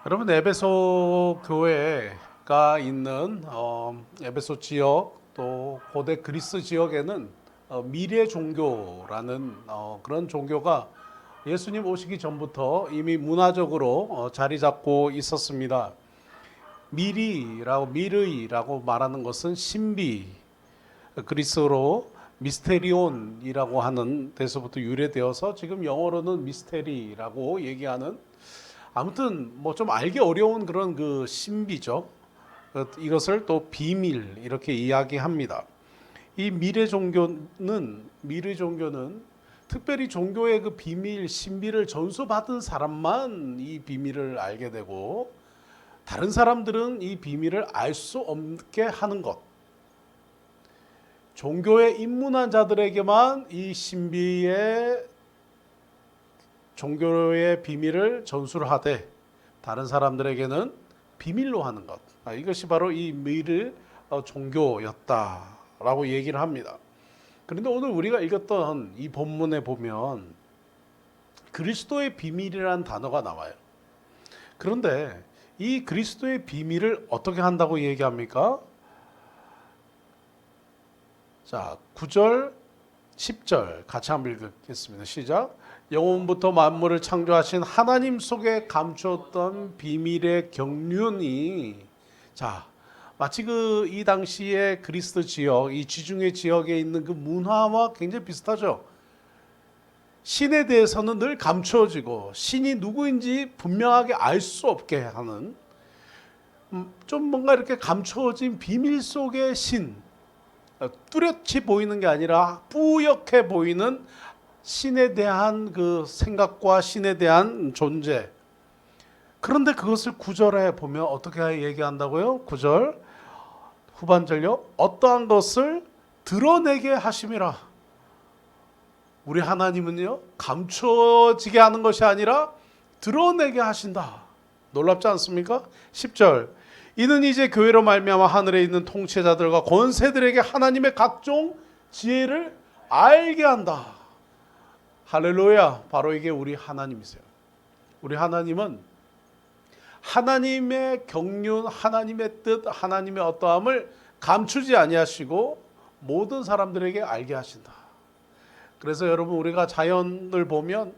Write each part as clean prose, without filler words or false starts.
여러분 에베소 교회가 있는 에베소 지역 또 고대 그리스 지역에는 미래 종교라는 그런 종교가 예수님 오시기 전부터 이미 문화적으로 자리 잡고 있었습니다. 미르이라고 말하는 것은 신비, 그리스어로 미스테리온이라고 하는 데서부터 유래되어서 지금 영어로는 미스테리라고 얘기하는, 아무튼 뭐 좀 알기 어려운 그런 그 신비죠. 이것을 또 비밀 이렇게 이야기합니다. 이 미래 종교는 특별히 종교의 그 비밀 신비를 전수받은 사람만 이 비밀을 알게 되고, 다른 사람들은 이 비밀을 알 수 없게 하는 것. 종교에 입문한 자들에게만 이 신비의 종교의 비밀을 전수를 하되, 다른 사람들에게는 비밀로 하는 것. 이것이 바로 이 미르 종교였다라고 얘기를 합니다. 그런데 오늘 우리가 읽었던 이 본문에 보면 그리스도의 비밀이라는 단어가 나와요. 그런데 이 그리스도의 비밀을 어떻게 한다고 얘기합니까? 자, 9절, 10절 같이 한번 읽겠습니다. 시작. 영원부터 만물을 창조하신 하나님 속에 감추었던 비밀의 경륜이, 자, 마치 그 이 당시의 그리스 지역, 이 지중해 지역에 있는 그 문화와 굉장히 비슷하죠. 신에 대해서는 늘 감추어지고 신이 누구인지 분명하게 알 수 없게 하는, 좀 뭔가 이렇게 감추어진 비밀 속의 신, 뚜렷이 보이는 게 아니라 뿌옇게 보이는 신에 대한 그 생각과 신에 대한 존재. 그런데 그것을 9절에 보면 어떻게 얘기한다고요? 9절 후반절요. 어떠한 것을 드러내게 하심이라. 우리 하나님은요, 감추어지게 하는 것이 아니라 드러내게 하신다. 놀랍지 않습니까? 10절. 이는 이제 교회로 말미암아 하늘에 있는 통치자들과 권세들에게 하나님의 각종 지혜를 알게 한다. 할렐루야. 바로 이게 우리 하나님이세요. 우리 하나님은 하나님의 경륜, 하나님의 뜻, 하나님의 어떠함을 감추지 아니하시고 모든 사람들에게 알게 하신다. 그래서 여러분, 우리가 자연을 보면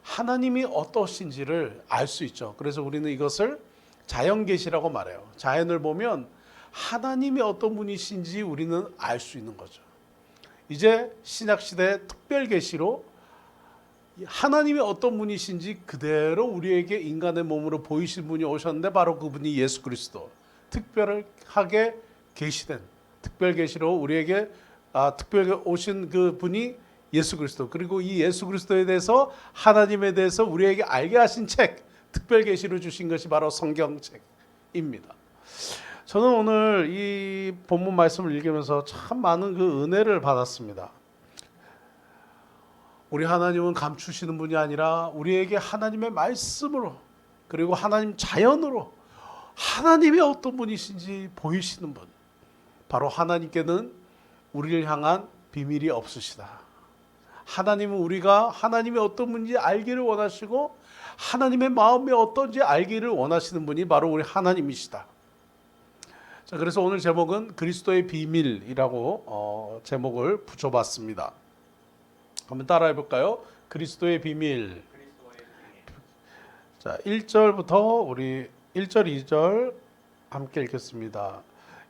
하나님이 어떠신지를 알 수 있죠. 그래서 우리는 이것을 자연계시라고 말해요. 자연을 보면 하나님이 어떤 분이신지 우리는 알 수 있는 거죠. 이제 신약시대의 특별계시로 하나님이 어떤 분이신지 그대로 우리에게 인간의 몸으로 보이신 분이 오셨는데, 바로 그분이 예수 그리스도. 특별하게 계시된 특별계시로 우리에게 특별하게 오신 그 분이 예수 그리스도. 그리고 이 예수 그리스도에 대해서, 하나님에 대해서 우리에게 알게 하신 책, 특별계시로 주신 것이 바로 성경책입니다. 저는 오늘 이 본문 말씀을 읽으면서 참 많은 그 은혜를 받았습니다. 우리 하나님은 감추시는 분이 아니라 우리에게 하나님의 말씀으로, 그리고 하나님 자연으로 하나님의 어떤 분이신지 보이시는 분. 바로 하나님께는 우리를 향한 비밀이 없으시다. 하나님은 우리가 하나님의 어떤 분인지 알기를 원하시고, 하나님의 마음이 어떤지 알기를 원하시는 분이 바로 우리 하나님이시다. 자, 그래서 오늘 제목은 그리스도의 비밀이라고 제목을 붙여봤습니다. 한번 따라해 볼까요? 그리스도의 비밀. 자, 1절부터 우리 1절, 2절 함께 읽겠습니다.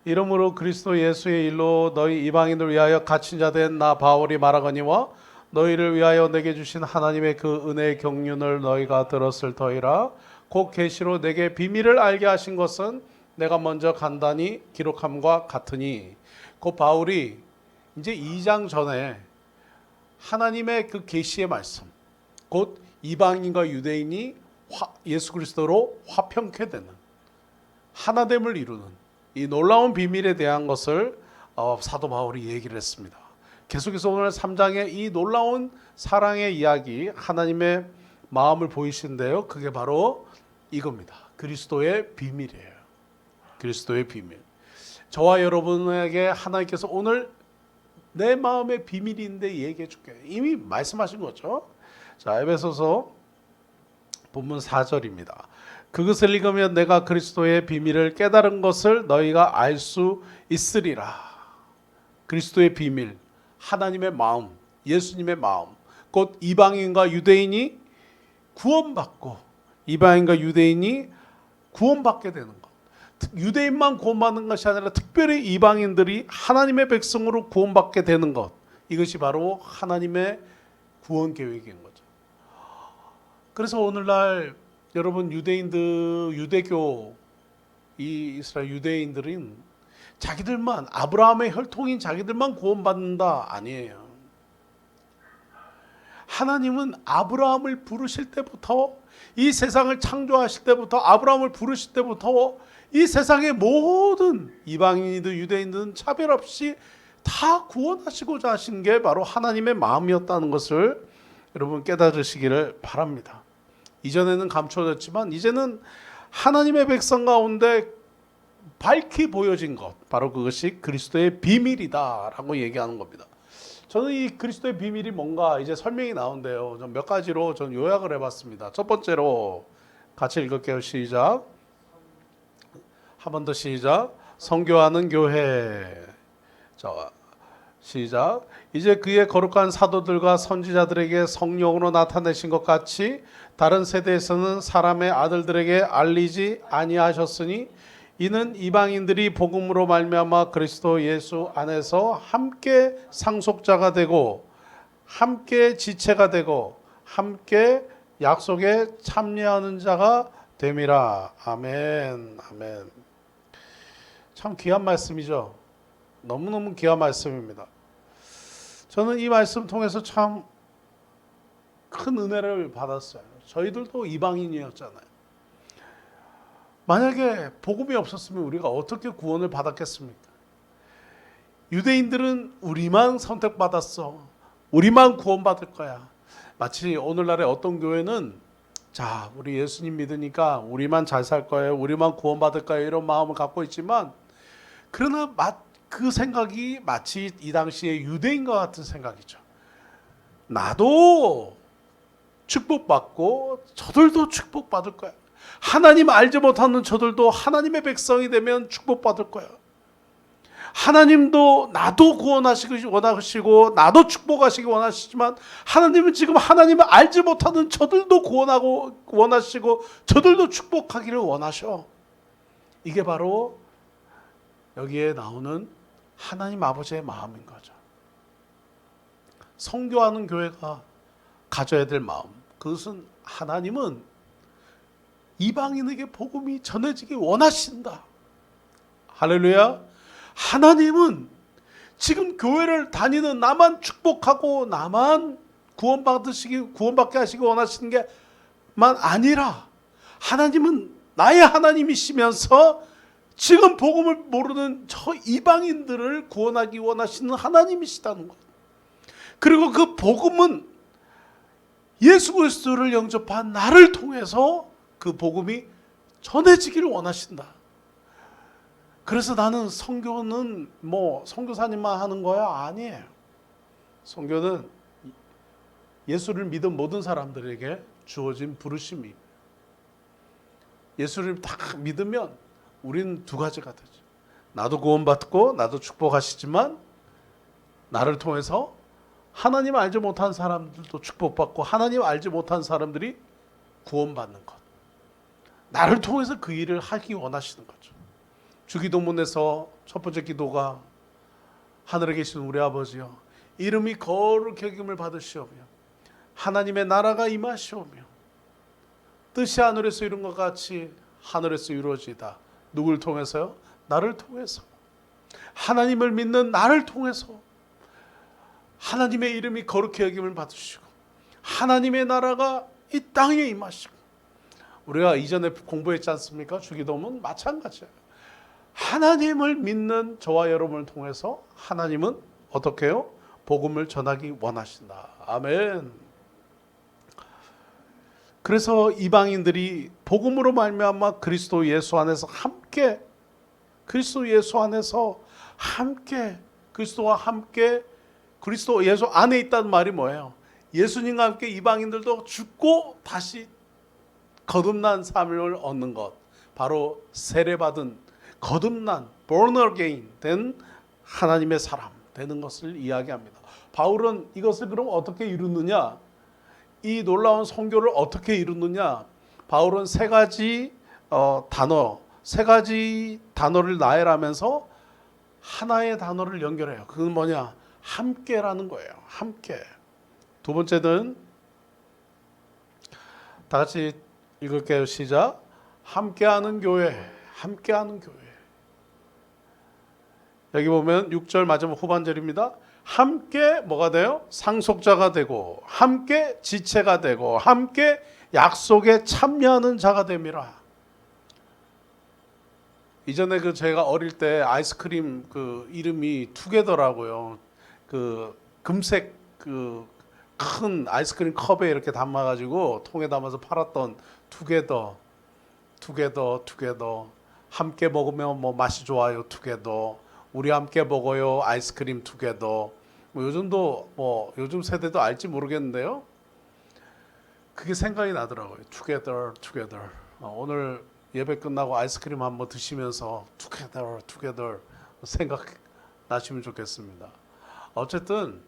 이러므로 그리스도 예수의 일로 너희 이방인을 위하여 갇힌 자 된 나 바울이 말하거니와 너희를 위하여 내게 주신 하나님의 그 은혜의 경륜을 너희가 들었을 터이라. 곧 계시로 내게 비밀을 알게 하신 것은 내가 먼저 간단히 기록함과 같으니. 곧 바울이 이제 2장 전에 하나님의 그 계시의 말씀, 곧 이방인과 유대인이 예수 그리스도로 화평케 되는, 하나됨을 이루는 이 놀라운 비밀에 대한 것을 사도 바울이 얘기를 했습니다. 계속해서 오늘 3장의 이 놀라운 사랑의 이야기, 하나님의 마음을 보이신데요, 그게 바로 이겁니다. 그리스도의 비밀이에요. 그리스도의 비밀. 저와 여러분에게 하나님께서 오늘 내 마음의 비밀인데 얘기해 줄게, 이미 말씀하신 거죠. 자, 에베소서 본문 4절입니다. 그것을 읽으면 내가 그리스도의 비밀을 깨달은 것을 너희가 알 수 있으리라. 그리스도의 비밀, 하나님의 마음, 예수님의 마음, 곧 이방인과 유대인이 구원받고 이방인과 유대인이 구원받게 되는 것. 유대인만 구원받는 것이 아니라 특별히 이방인들이 하나님의 백성으로 구원받게 되는 것. 이것이 바로 하나님의 구원 계획인 거죠. 그래서 오늘날 여러분 유대교 이 이스라엘 유대인들은 자기들만 아브라함의 혈통인 자기들만 구원받는다 아니에요. 하나님은 아브라함을 부르실 때부터 이 세상을 창조하실 때부터 아브라함을 부르실 때부터 이 세상의 모든 이방인이든 유대인이든 차별 없이 다 구원하시고자 하신 게 바로 하나님의 마음이었다는 것을 여러분 깨달으시기를 바랍니다. 이전에는 감춰졌지만 이제는 하나님의 백성 가운데 밝히 보여진 것, 바로 그것이 그리스도의 비밀이다라고 얘기하는 겁니다. 저는 이 그리스도의 비밀이 뭔가 이제 설명이 나오는데요. 좀 몇 가지로 전 요약을 해봤습니다. 첫 번째로 같이 읽을게요. 시작. 한 번 더 시작. 선교하는 교회. 자, 시작. 이제 그의 거룩한 사도들과 선지자들에게 성령으로 나타내신 것 같이 다른 세대에서는 사람의 아들들에게 알리지 아니하셨으니 이는 이방인들이 복음으로 말미암아 그리스도 예수 안에서 함께 상속자가 되고 함께 지체가 되고 함께 약속에 참여하는 자가 됨이라. 아멘. 아멘. 참 귀한 말씀이죠. 너무너무 귀한 말씀입니다. 저는 이 말씀 통해서 참 큰 은혜를 받았어요. 저희들도 이방인이었잖아요. 만약에 복음이 없었으면 우리가 어떻게 구원을 받았겠습니까? 유대인들은 우리만 선택받았어. 우리만 구원받을 거야. 마치 오늘날의 어떤 교회는 자, 우리 예수님 믿으니까 우리만 잘 살 거예요. 우리만 구원받을 거예요. 이런 마음을 갖고 있지만 그러나 그 생각이 마치 이 당시의 유대인과 같은 생각이죠. 나도 축복받고 저들도 축복받을 거야. 하나님 알지 못하는 저들도 하나님의 백성이 되면 축복받을 거야. 하나님도 나도 구원하시기 원하시고 나도 축복하시기 원하시지만 하나님은 지금 하나님을 알지 못하는 저들도 구원하고 원하시고 저들도 축복하기를 원하셔. 이게 바로 여기에 나오는 하나님 아버지의 마음인 거죠. 선교하는 교회가 가져야 될 마음. 그것은 하나님은 이방인에게 복음이 전해지기 원하신다. 할렐루야. 하나님은 지금 교회를 다니는 나만 축복하고 나만 구원받게 하시기 원하시는 게만 아니라 하나님은 나의 하나님이시면서 지금 복음을 모르는 저 이방인들을 구원하기 원하시는 하나님이시다는 것. 그리고 그 복음은 예수 그리스도를 영접한 나를 통해서 그 복음이 전해지기를 원하신다. 그래서 나는 선교는 선교사님만 하는 거야? 아니에요. 선교는 예수를 믿은 모든 사람들에게 주어진 부르심이. 예수를 다 믿으면 우리는 두 가지가 되죠. 나도 구원받고 나도 축복하시지만 나를 통해서 하나님 알지 못한 사람들도 축복받고 하나님 알지 못한 사람들이 구원받는 것. 나를 통해서 그 일을 하기 원하시는 거죠. 주기도문에서 첫 번째 기도가 하늘에 계신 우리 아버지여 이름이 거룩히 여김을 받으시오며 하나님의 나라가 임하시오며 뜻이 하늘에서 이룬 것 같이 하늘에서 이루어지다. 누굴 통해서요? 나를 통해서. 하나님을 믿는 나를 통해서 하나님의 이름이 거룩히 여김을 받으시고 하나님의 나라가 이 땅에 임하시고 우리가 이전에 공부했지 않습니까? 주기도문 마찬가지예요. 하나님을 믿는 저와 여러분을 통해서 하나님은 어떻게 해요? 복음을 전하기 원하신다. 아멘. 그래서 이방인들이 복음으로 말미암아 그리스도 예수 안에서 함께 그리스도 예수 안에 있다는 말이 뭐예요? 예수님과 함께 이방인들도 죽고 다시 거듭난 삶을 얻는 것, 바로 세례받은 거듭난 born again 된 하나님의 사람 되는 것을 이야기합니다. 바울은 이것을 그럼 어떻게 이루느냐? 이 놀라운 선교를 어떻게 이루느냐? 바울은 세 가지 단어를 나열하면서 하나의 단어를 연결해요. 그건 뭐냐? 함께라는 거예요. 함께. 두 번째는 다 같이 읽을게요. 시작. 함께하는 교회. 함께하는 교회. 여기 보면 6절 마지막 후반절입니다. 함께 뭐가 돼요? 상속자가 되고 함께 지체가 되고 함께 약속에 참여하는 자가 됨이라. 이전에 제가 어릴 때 아이스크림 이름이 투게더라고요. 금색 큰 아이스크림 컵에 이렇게 담아가지고 통에 담아서 팔았던 투게더. 함께 먹으면 뭐 맛이 좋아요. 투게더. 우리 함께 먹어요. 아이스크림 투게더. 요즘 세대도 알지 모르겠는데요. 그게 생각이 나더라고요. 투게더. 오늘 예배 끝나고 아이스크림 한번 드시면서 투게더 생각 나시면 좋겠습니다. 어쨌든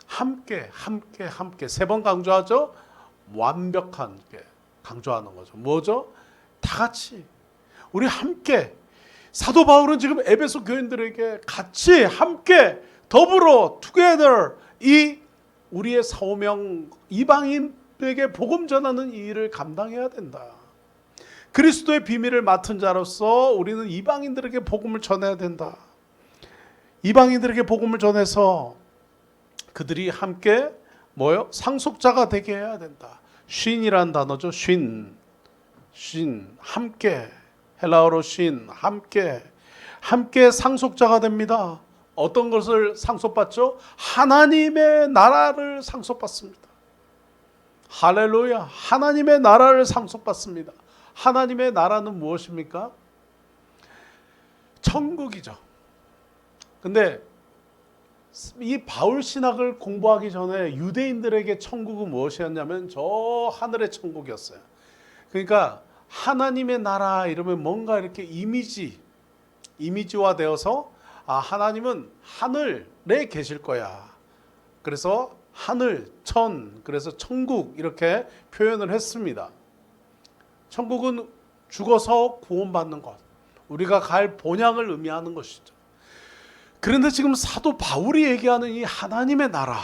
함께 세 번 강조하죠. 완벽한 게 강조하는 거죠. 뭐죠? 다 같이 우리 함께. 사도 바울은 지금 에베소 교인들에게 같이 함께 더불어 together 이 우리의 사명 이방인에게 복음 전하는 이 일을 감당해야 된다. 그리스도의 비밀을 맡은 자로서 우리는 이방인들에게 복음을 전해야 된다. 이방인들에게 복음을 전해서 그들이 함께 상속자가 되게 해야 된다. 쉰이란 단어죠. 쉰 함께. 헬라어로 쉰 함께 상속자가 됩니다. 어떤 것을 상속받죠? 하나님의 나라를 상속받습니다. 할렐루야. 하나님의 나라를 상속받습니다. 하나님의 나라는 무엇입니까? 천국이죠. 근데 이 바울 신학을 공부하기 전에 유대인들에게 천국은 무엇이었냐면 저 하늘의 천국이었어요. 그러니까 하나님의 나라 이러면 뭔가 이렇게 이미지화 되어서 하나님은 하늘에 계실 거야. 그래서 하늘, 그래서 천국 이렇게 표현을 했습니다. 천국은 죽어서 구원받는 것, 우리가 갈 본향을 의미하는 것이죠. 그런데 지금 사도 바울이 얘기하는 이 하나님의 나라,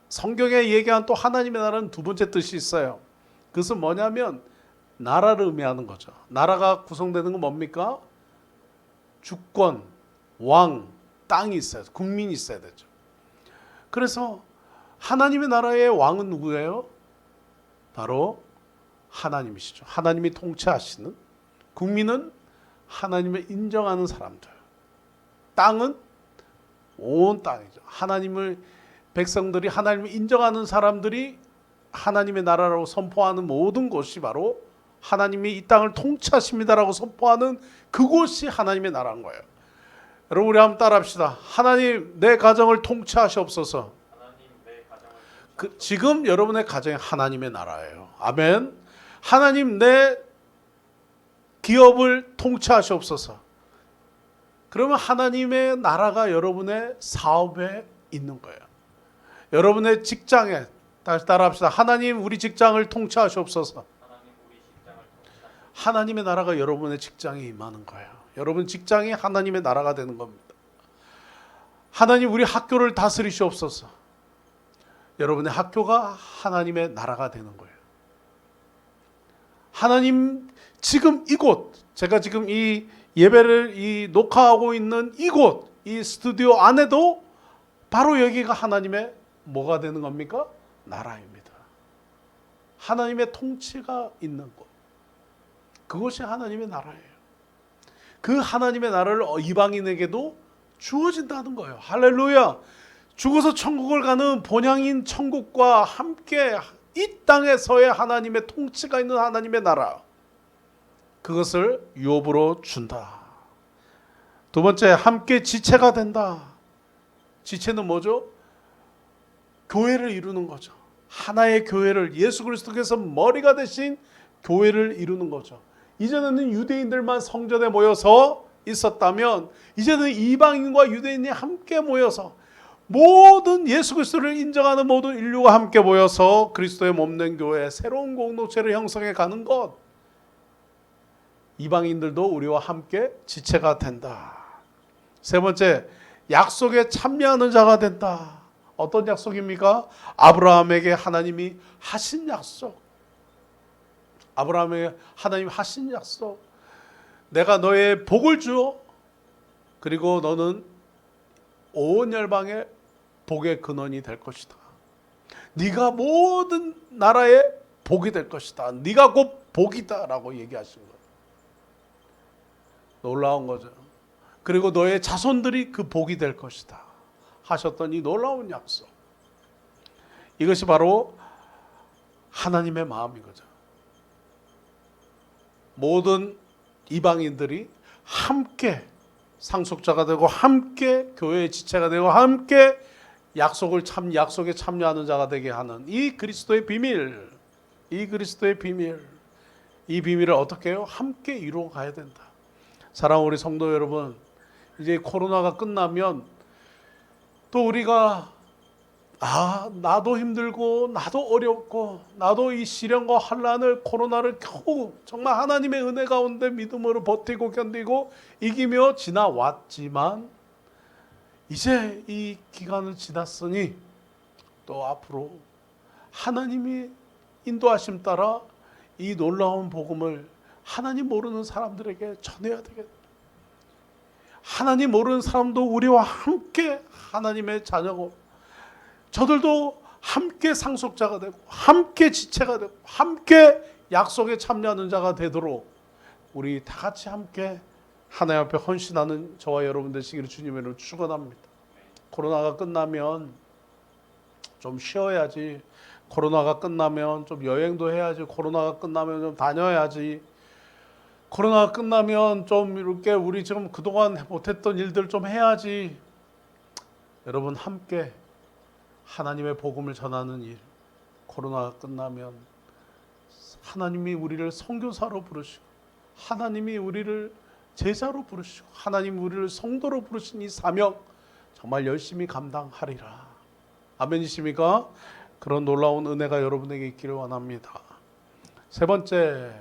성경에 얘기한 또 하나님의 나라는 두 번째 뜻이 있어요. 그것은 뭐냐면 나라를 의미하는 거죠. 나라가 구성되는 건 뭡니까? 주권, 왕, 땅이 있어야 돼요. 국민이 있어야 되죠. 그래서 하나님의 나라의 왕은 누구예요? 바로 하나님이시죠. 하나님이 통치하시는. 국민은 하나님을 인정하는 사람들. 땅은 온 땅이죠. 백성들이 하나님을 인정하는 사람들이 하나님의 나라라고 선포하는 모든 곳이 바로 하나님이 이 땅을 통치하십니다라고 선포하는 그곳이 하나님의 나라인 거예요. 여러분 우리 한번 따라합시다. 하나님 내 가정을 통치하시옵소서. 지금 여러분의 가정이 하나님의 나라예요. 아멘. 하나님 내 기업을 통치하시옵소서. 그러면 하나님의 나라가 여러분의 사업에 있는 거예요. 여러분의 직장에 다시 따라합시다. 하나님 우리 직장을 통치하시옵소서. 하나님의 나라가 여러분의 직장에 임하는 거예요. 여러분 직장이 하나님의 나라가 되는 겁니다. 하나님 우리 학교를 다스리시옵소서. 여러분의 학교가 하나님의 나라가 되는 거예요. 하나님 지금 이곳, 제가 지금 이 예배를 녹화하고 있는 이곳, 이 스튜디오 안에도 바로 여기가 하나님의 뭐가 되는 겁니까? 나라입니다. 하나님의 통치가 있는 곳. 그것이 하나님의 나라예요. 그 하나님의 나라를 이방인에게도 주어진다는 거예요. 할렐루야. 죽어서 천국을 가는 본향인 천국과 함께 이 땅에서의 하나님의 통치가 있는 하나님의 나라, 그것을 유업으로 준다. 두 번째, 함께 지체가 된다. 지체는 뭐죠? 교회를 이루는 거죠. 하나의 교회를, 예수 그리스도께서 머리가 되신 교회를 이루는 거죠. 이전에는 유대인들만 성전에 모여서 있었다면 이제는 이방인과 유대인이 함께 모여서 모든 예수 그리스도를 인정하는 모든 인류가 함께 모여서 그리스도의 몸된 교회, 새로운 공동체를 형성해 가는 것. 이방인들도 우리와 함께 지체가 된다. 세 번째, 약속에 참여하는 자가 된다. 어떤 약속입니까? 아브라함에게 하나님이 하신 약속. 아브라함에게 하나님 하신 약속. 내가 너의 복을 주어 그리고 너는 온 열방의 복의 근원이 될 것이다. 네가 모든 나라의 복이 될 것이다. 네가 곧 복이다 라고 얘기하신 거예요. 놀라운 거죠. 그리고 너의 자손들이 그 복이 될 것이다 하셨던 이 놀라운 약속. 이것이 바로 하나님의 마음인 거죠. 모든 이방인들이 함께 상속자가 되고 함께 교회의 지체가 되고 함께 약속에 참여하는 자가 되게 하는 이 그리스도의 비밀, 이 그리스도의 비밀, 이 비밀을 어떻게 해요? 함께 이루어 가야 된다. 사랑하는 우리 성도 여러분, 이제 코로나가 끝나면 또 우리가 나도 힘들고 나도 어렵고 나도 이 시련과 환난을, 코로나를 겨우 정말 하나님의 은혜 가운데 믿음으로 버티고 견디고 이기며 지나왔지만 이제 이 기간을 지났으니 또 앞으로 하나님이 인도하심 따라 이 놀라운 복음을 하나님 모르는 사람들에게 전해야 되겠다. 하나님 모르는 사람도 우리와 함께 하나님의 자녀고 저들도 함께 상속자가 되고 함께 지체가 되고 함께 약속에 참여하는 자가 되도록 우리 다 같이 함께 하나님 앞에 헌신하는 저와 여러분 되시기를 주님의 이름으로 축원합니다. 코로나가 끝나면 좀 쉬어야지. 코로나가 끝나면 좀 여행도 해야지. 코로나가 끝나면 좀 다녀야지. 코로나가 끝나면 좀 이렇게 우리 지금 그동안 못했던 일들 좀 해야지. 여러분 함께 하나님의 복음을 전하는 일. 코로나가 끝나면 하나님이 우리를 선교사로 부르시고 하나님이 우리를 제자로 부르시고 하나님이 우리를 성도로 부르신 이 사명 정말 열심히 감당하리라. 아멘이십니까? 그런 놀라운 은혜가 여러분에게 있기를 원합니다. 세 번째,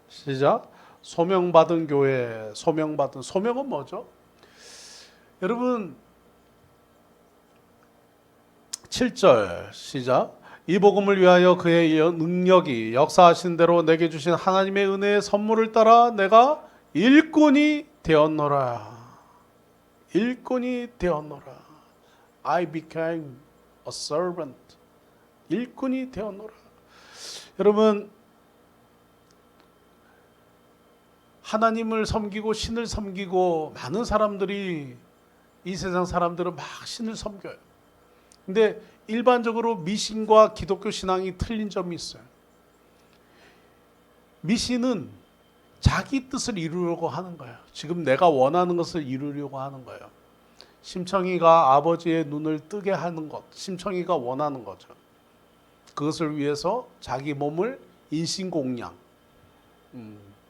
시작. 소명받은 교회. 소명은 뭐죠? 여러분 7절 시작. 이 복음을 위하여 그의 능력이 역사하신 대로 내게 주신 하나님의 은혜의 선물을 따라 내가 일꾼이 되었노라. 일꾼이 되었노라. I became a servant. 일꾼이 되었노라. 여러분 하나님을 섬기고 신을 섬기고 많은 사람들이 이 세상 사람들은 막 신을 섬겨요. 근데 일반적으로 미신과 기독교 신앙이 틀린 점이 있어요. 미신은 자기 뜻을 이루려고 하는 거예요. 지금 내가 원하는 것을 이루려고 하는 거예요. 심청이가 아버지의 눈을 뜨게 하는 것, 심청이가 원하는 거죠. 그것을 위해서 자기 몸을 인신공양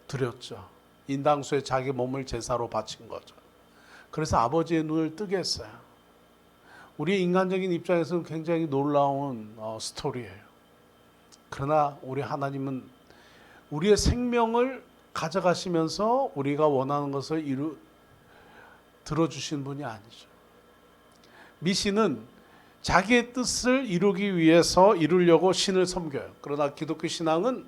드렸죠. 인당수에 자기 몸을 제사로 바친 거죠. 그래서 아버지의 눈을 뜨게 했어요. 우리 인간적인 입장에서는 굉장히 놀라운 스토리예요. 그러나 우리 하나님은 우리의 생명을 가져가시면서 우리가 원하는 것을 들어주신 분이 아니죠. 미신은 자기의 뜻을 이루기 위해서 이루려고 신을 섬겨요. 그러나 기독교 신앙은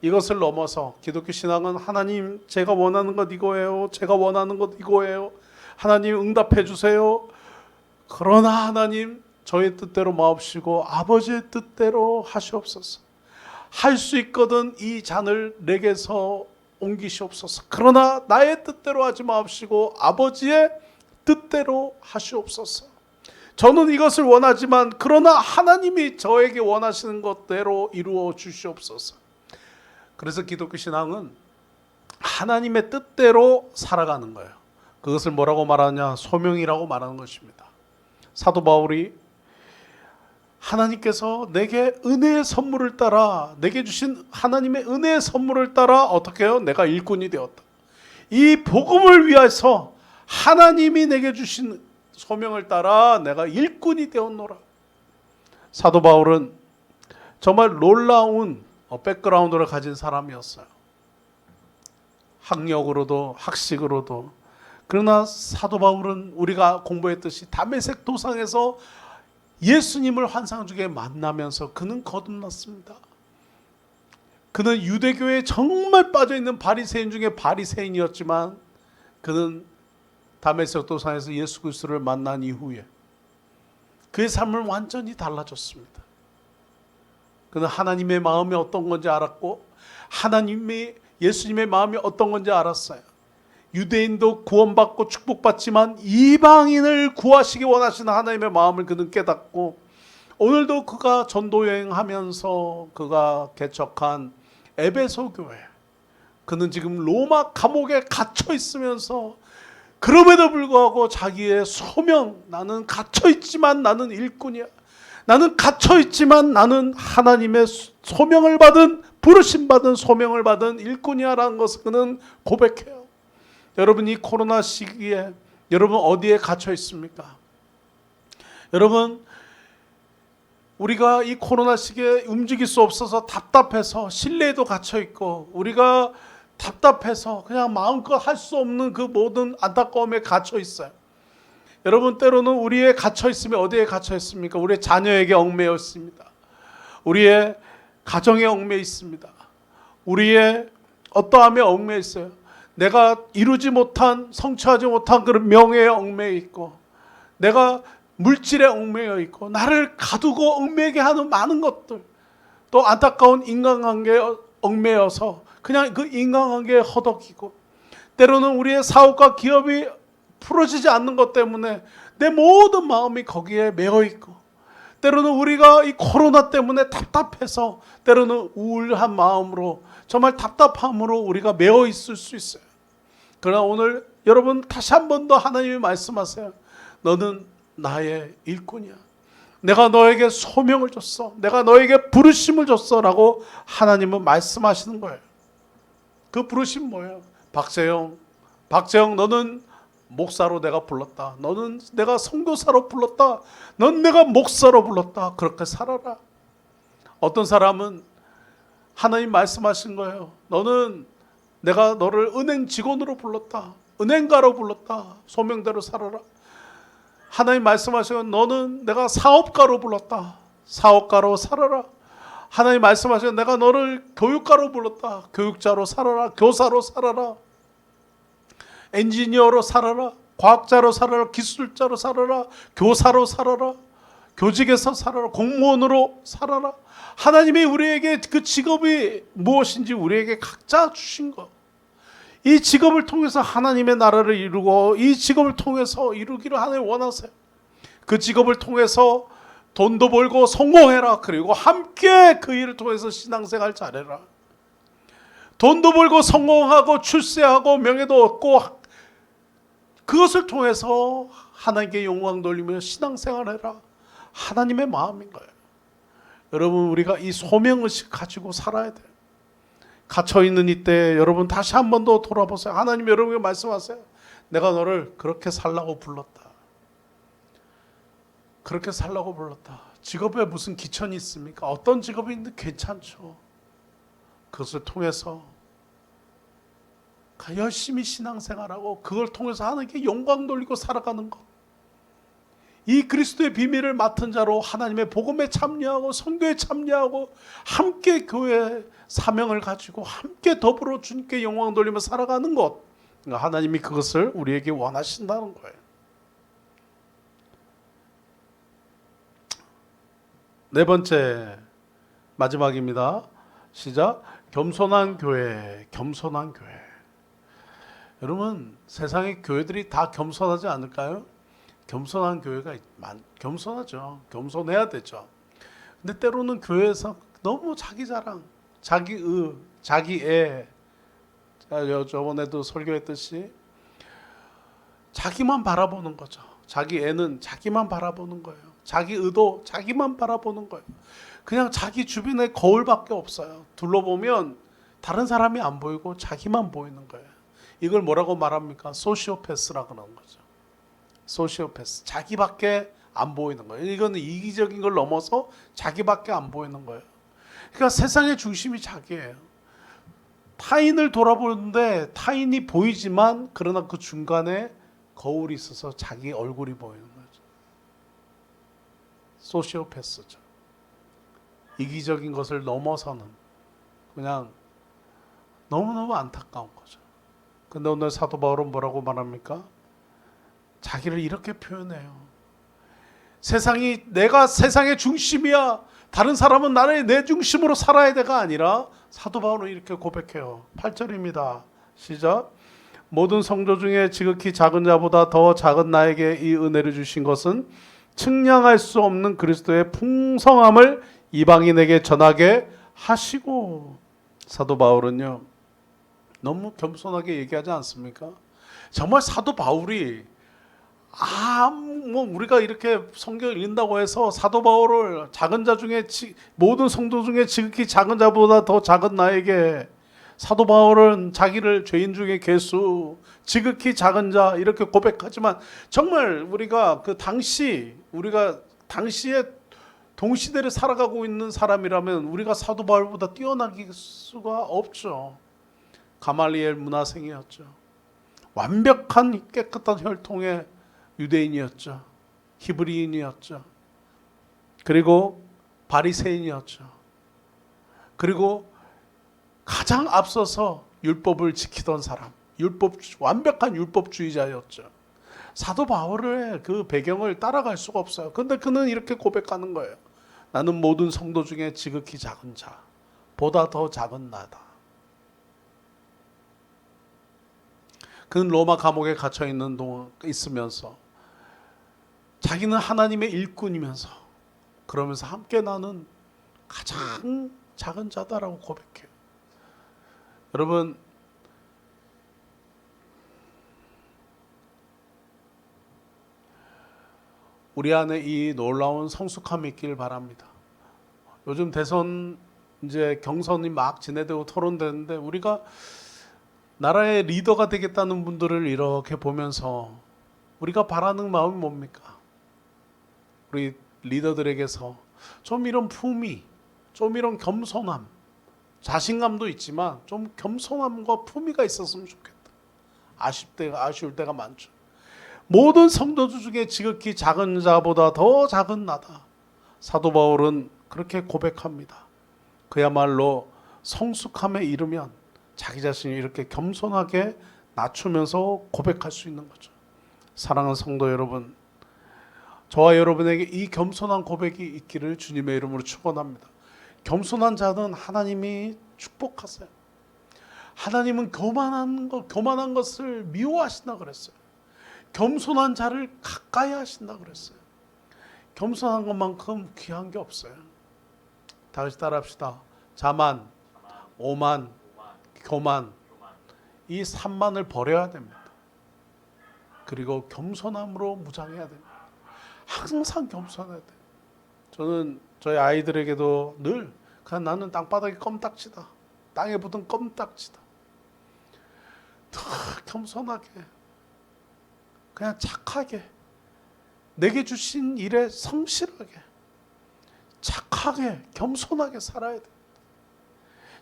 이것을 넘어서 기독교 신앙은 하나님 제가 원하는 것 이거예요. 제가 원하는 것 이거예요. 하나님 응답해 주세요. 그러나 하나님 저의 뜻대로 마옵시고 아버지의 뜻대로 하시옵소서. 할 수 있거든 이 잔을 내게서 옮기시옵소서. 그러나 나의 뜻대로 하지 마옵시고 아버지의 뜻대로 하시옵소서. 저는 이것을 원하지만 그러나 하나님이 저에게 원하시는 것대로 이루어 주시옵소서. 그래서 기독교 신앙은 하나님의 뜻대로 살아가는 거예요. 그것을 뭐라고 말하냐? 소명이라고 말하는 것입니다. 사도 바울이 하나님께서 내게 은혜의 선물을 따라, 내게 주신 하나님의 은혜의 선물을 따라 어떻게 해요? 내가 일꾼이 되었다. 이 복음을 위해서 하나님이 내게 주신 소명을 따라 내가 일꾼이 되었노라. 사도 바울은 정말 놀라운 백그라운드를 가진 사람이었어요. 학력으로도 학식으로도. 그러나 사도 바울은 우리가 공부했듯이 다메섹 도상에서 예수님을 환상 중에 만나면서 그는 거듭났습니다. 그는 유대교에 정말 빠져있는 바리새인 중에 바리새인이었지만 그는 다메섹 도상에서 예수 그리스도를 만난 이후에 그의 삶은 완전히 달라졌습니다. 그는 하나님의 마음이 어떤 건지 알았고 예수님의 마음이 어떤 건지 알았어요. 유대인도 구원받고 축복받지만 이방인을 구하시기 원하시는 하나님의 마음을 그는 깨닫고, 오늘도 그가 전도여행하면서 그가 개척한 에베소 교회, 그는 지금 로마 감옥에 갇혀 있으면서 그럼에도 불구하고 자기의 소명, 나는 갇혀 있지만 나는 일꾼이야, 나는 갇혀 있지만 나는 하나님의 소명을 받은, 부르심 받은, 소명을 받은 일꾼이야라는 것을 그는 고백해요. 여러분, 이 코로나 시기에 여러분 어디에 갇혀 있습니까? 여러분, 우리가 이 코로나 시기에 움직일 수 없어서 답답해서 실내에도 갇혀 있고, 우리가 답답해서 그냥 마음껏 할 수 없는 그 모든 안타까움에 갇혀 있어요. 여러분, 때로는 우리의 갇혀 있으면 어디에 갇혀 있습니까? 우리의 자녀에게 얽매여 있습니다. 우리의 가정에 얽매여 있습니다. 우리의 어떠함에 얽매여 있어요. 내가 이루지 못한, 성취하지 못한 그런 명예에 얽매여 있고, 내가 물질에 얽매여 있고, 나를 가두고 얽매게 하는 많은 것들, 또 안타까운 인간관계에 얽매여서 그냥 그 인간관계에 허덕이고, 때로는 우리의 사업과 기업이 풀어지지 않는 것 때문에 내 모든 마음이 거기에 매여 있고, 때로는 우리가 이 코로나 때문에 답답해서 때로는 우울한 마음으로, 정말 답답함으로 우리가 매여 있을 수 있어요. 그러나 오늘 여러분 다시 한 번 더 하나님이 말씀하세요. 너는 나의 일꾼이야. 내가 너에게 소명을 줬어. 내가 너에게 부르심을 줬어 라고 하나님은 말씀하시는 거예요. 그 부르심 뭐예요? 박재영 너는 목사로 내가 불렀다. 너는 내가 선교사로 불렀다. 넌 내가 목사로 불렀다. 그렇게 살아라. 어떤 사람은 하나님 말씀하신 거예요. 너는 내가 너를 은행 직원으로 불렀다. 은행가로 불렀다. 소명대로 살아라. 하나님 말씀하시고, 너는 내가 사업가로 불렀다. 사업가로 살아라. 하나님 말씀하시고, 내가 너를 교육가로 불렀다. 교육자로 살아라. 교사로 살아라. 엔지니어로 살아라. 과학자로 살아라. 기술자로 살아라. 교사로 살아라. 교직에서 살아라. 공무원으로 살아라. 하나님이 우리에게 그 직업이 무엇인지 우리에게 각자 주신 것, 이 직업을 통해서 하나님의 나라를 이루고, 이 직업을 통해서 이루기를 하나님 원하세요. 그 직업을 통해서 돈도 벌고 성공해라. 그리고 함께 그 일을 통해서 신앙생활 잘해라. 돈도 벌고 성공하고 출세하고 명예도 얻고, 그것을 통해서 하나님께 영광 돌리며 신앙생활해라. 하나님의 마음인 거예요. 여러분, 우리가 이 소명의식 가지고 살아야 돼요. 갇혀있는 이때 여러분 다시 한 번 더 돌아보세요. 하나님 여러분에게 말씀하세요. 내가 너를 그렇게 살라고 불렀다. 그렇게 살라고 불렀다. 직업에 무슨 기천이 있습니까? 어떤 직업이 있는데 괜찮죠. 그것을 통해서 열심히 신앙생활하고 그걸 통해서 하나님께 영광 돌리고 살아가는 것, 이 그리스도의 비밀을 맡은 자로 하나님의 복음에 참여하고 선교에 참여하고 함께 교회의 사명을 가지고 함께 더불어 주님께 영광 돌리며 살아가는 것, 하나님이 그것을 우리에게 원하신다는 거예요. 네 번째, 마지막입니다. 시작. 겸손한 교회. 겸손한 교회. 여러분, 세상의 교회들이 다 겸손하지 않을까요? 겸손한 교회가 겸손하죠. 겸손해야 되죠. 근데 때로는 교회에서 너무 자기 자랑, 자기애, 저번에도 설교했듯이 자기만 바라보는 거죠. 자기 애는 자기만 바라보는 거예요. 자기 의도, 자기만 바라보는 거예요. 그냥 자기 주변에 거울밖에 없어요. 둘러보면 다른 사람이 안 보이고 자기만 보이는 거예요. 이걸 뭐라고 말합니까? 소시오패스라고 하는 거죠. 소시오패스. 자기밖에 안 보이는 거예요. 이건 이기적인 걸 넘어서 자기밖에 안 보이는 거예요. 그러니까 세상의 중심이 자기예요. 타인을 돌아보는데 타인이 보이지만 그러나 그 중간에 거울이 있어서 자기 얼굴이 보이는 거죠. 소시오패스죠. 이기적인 것을 넘어서는 그냥 너무너무 안타까운 거죠. 근데 오늘 사도 바울은 뭐라고 말합니까? 자기를 이렇게 표현해요. 내가 세상의 중심이야. 다른 사람은 나를 내 중심으로 살아야 돼가 아니라 사도 바울은 이렇게 고백해요. 8절입니다. 시작. 모든 성도 중에 지극히 작은 자보다 더 작은 나에게 이 은혜를 주신 것은 측량할 수 없는 그리스도의 풍성함을 이방인에게 전하게 하시고. 사도 바울은요 너무 겸손하게 얘기하지 않습니까? 정말 사도 바울이 우리가 이렇게 성경을 읽는다고 해서 사도 바울을 작은 자 중에 모든 성도 중에 지극히 작은 자보다 더 작은 나에게, 사도 바울은 자기를 죄인 중에 괴수, 지극히 작은 자 이렇게 고백하지만 정말 우리가 당시에 동시대를 살아가고 있는 사람이라면 우리가 사도 바울보다 뛰어나길 수가 없죠. 가말리엘 문화생이었죠. 완벽한 깨끗한 혈통의 유대인이었죠. 히브리인이었죠. 그리고 바리새인이었죠. 그리고 가장 앞서서 율법을 지키던 사람, 완벽한 율법주의자였죠. 사도 바울의 그 배경을 따라갈 수가 없어요. 근데 그는 이렇게 고백하는 거예요. 나는 모든 성도 중에 지극히 작은 자, 보다 더 작은 나다. 그는 로마 감옥에 갇혀 있으면서 자기는 하나님의 일꾼이면서 그러면서 함께 나는 가장 작은 자다라고 고백해요. 여러분, 우리 안에 이 놀라운 성숙함이 있길 바랍니다. 요즘 대선 이제 경선이 막 진행되고 토론되는데 우리가 나라의 리더가 되겠다는 분들을 이렇게 보면서 우리가 바라는 마음이 뭡니까? 우리 리더들에게서 좀 이런 품위, 좀 이런 겸손함, 자신감도 있지만 좀 겸손함과 품위가 있었으면 좋겠다. 아쉬울 때가 많죠. 모든 성도들 중에 지극히 작은 자보다 더 작은 나다. 사도 바울은 그렇게 고백합니다. 그야말로 성숙함에 이르면 자기 자신이 이렇게 겸손하게 낮추면서 고백할 수 있는 거죠. 사랑하는 성도 여러분, 저와 여러분에게 이 겸손한 고백이 있기를 주님의 이름으로 축원합니다. 겸손한 자는 하나님이 축복하세요. 하나님은 교만한 것을 미워하신다 그랬어요. 겸손한 자를 가까이 하신다 그랬어요. 겸손한 것만큼 귀한 게 없어요. 다 같이 따라합시다. 자만, 오만, 교만, 이 3만을 버려야 됩니다. 그리고 겸손함으로 무장해야 됩니다. 항상 겸손해야 돼요. 저는 저희 아이들에게도 늘 그냥 나는 땅바닥이 껌딱지다, 땅에 묻은 껌딱지다, 늘 겸손하게, 그냥 착하게, 내게 주신 일에 성실하게, 착하게, 겸손하게 살아야 돼.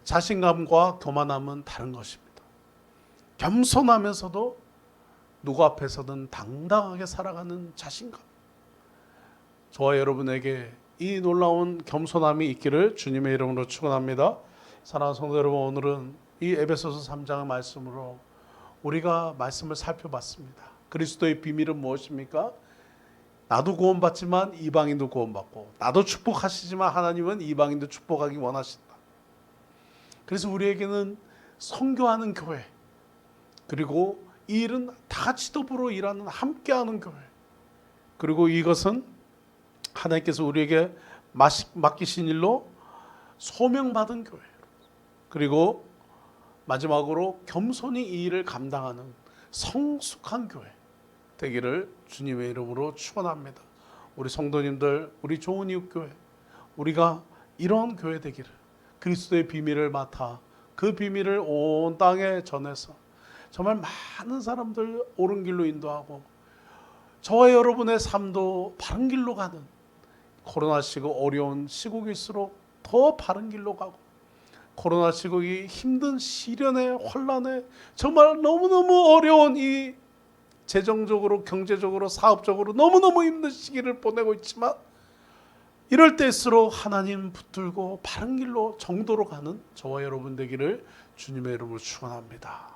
자신감과 교만함은 다른 것입니다. 겸손하면서도 누구 앞에서든 당당하게 살아가는 자신감. 저와 여러분에게 이 놀라운 겸손함이 있기를 주님의 이름으로 축원합니다. 사랑하는 성도 여러분, 오늘은 이 에베소서 3장의 말씀으로 우리가 말씀을 살펴봤습니다. 그리스도의 비밀은 무엇입니까? 나도 구원받지만 이방인도 구원받고, 나도 축복하시지만 하나님은 이방인도 축복하기 원하신다. 그래서 우리에게는 선교하는 교회, 그리고 이 일은 다 같이 더불어 일하는, 함께하는 교회, 그리고 이것은 하나님께서 우리에게 맡기신 일로 소명받은 교회, 그리고 마지막으로 겸손히 이 일을 감당하는 성숙한 교회 되기를 주님의 이름으로 축원합니다. 우리 성도님들, 우리 좋은 이웃 교회, 우리가 이런 교회 되기를, 그리스도의 비밀을 맡아 그 비밀을 온 땅에 전해서 정말 많은 사람들 옳은 길로 인도하고 저와 여러분의 삶도 바른 길로 가는, 코로나 시국 어려운 시국일수록 더 바른 길로 가고, 코로나 시국이 힘든 시련에 혼란에 정말 너무너무 어려운 이 재정적으로 경제적으로 사업적으로 너무너무 힘든 시기를 보내고 있지만, 이럴 때일수록 하나님 붙들고 바른 길로 정도로 가는 저와 여러분 되기를 주님의 이름으로 축원합니다.